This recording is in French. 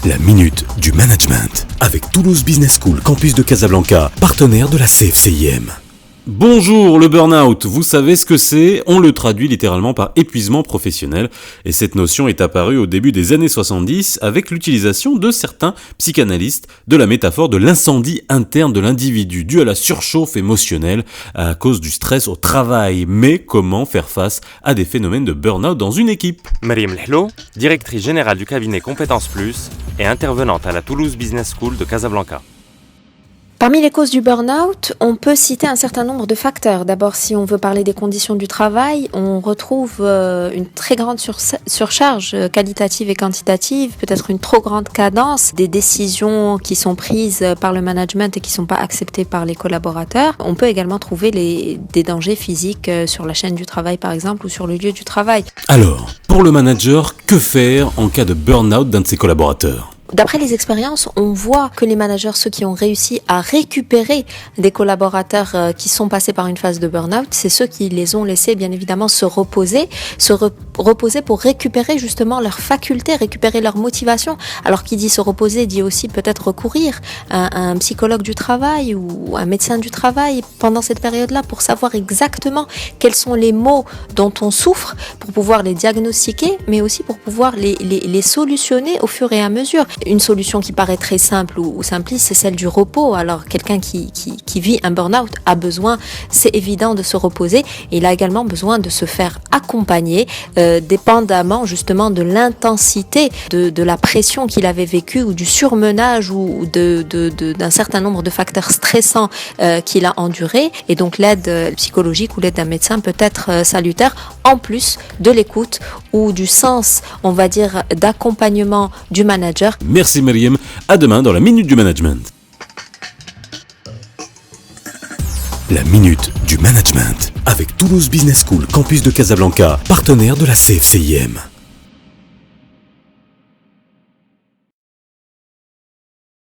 La minute du management avec Toulouse Business School, campus de Casablanca, partenaire de la CFCIM. Bonjour, le burn-out, vous savez ce que c'est? On le traduit littéralement par épuisement professionnel, et cette notion est apparue au début des années 70 avec l'utilisation de certains psychanalystes de la métaphore de l'incendie interne de l'individu dû à la surchauffe émotionnelle à cause du stress au travail. Mais comment faire face à des phénomènes de burn-out dans une équipe? Mariam Lehlo, directrice générale du cabinet Compétences Plus et intervenante à la Toulouse Business School de Casablanca. Parmi les causes du burn-out, on peut citer un certain nombre de facteurs. D'abord, si on veut parler des conditions du travail, on retrouve une très grande surcharge qualitative et quantitative, peut-être une trop grande cadence, des décisions qui sont prises par le management et qui ne sont pas acceptées par les collaborateurs. On peut également trouver des dangers physiques sur la chaîne du travail, par exemple, ou sur le lieu du travail. Alors, pour le manager, que faire en cas de burn-out d'un de ses collaborateurs? D'après les expériences, on voit que les managers, ceux qui ont réussi à récupérer des collaborateurs qui sont passés par une phase de burn-out, c'est ceux qui les ont laissés bien évidemment se reposer pour récupérer justement leurs facultés, récupérer leur motivation. Alors qui dit se reposer dit aussi peut-être recourir à un psychologue du travail ou un médecin du travail pendant cette période-là pour savoir exactement quels sont les maux dont on souffre, pour pouvoir les diagnostiquer, mais aussi pour pouvoir les solutionner au fur et à mesure. Une solution qui paraît très simple ou simpliste, c'est celle du repos. Alors quelqu'un qui vit un burn-out a besoin, c'est évident, de se reposer, et il a également besoin de se faire accompagner dépendamment justement de l'intensité de la pression qu'il avait vécue ou du surmenage ou d'un certain nombre de facteurs stressants qu'il a enduré. Et donc l'aide psychologique ou l'aide d'un médecin peut être salutaire, en plus de l'écoute ou du sens, on va dire, d'accompagnement du manager. Merci Mariam, à demain dans la Minute du Management. La minute du management avec Toulouse Business School, campus de Casablanca, partenaire de la CFCIM.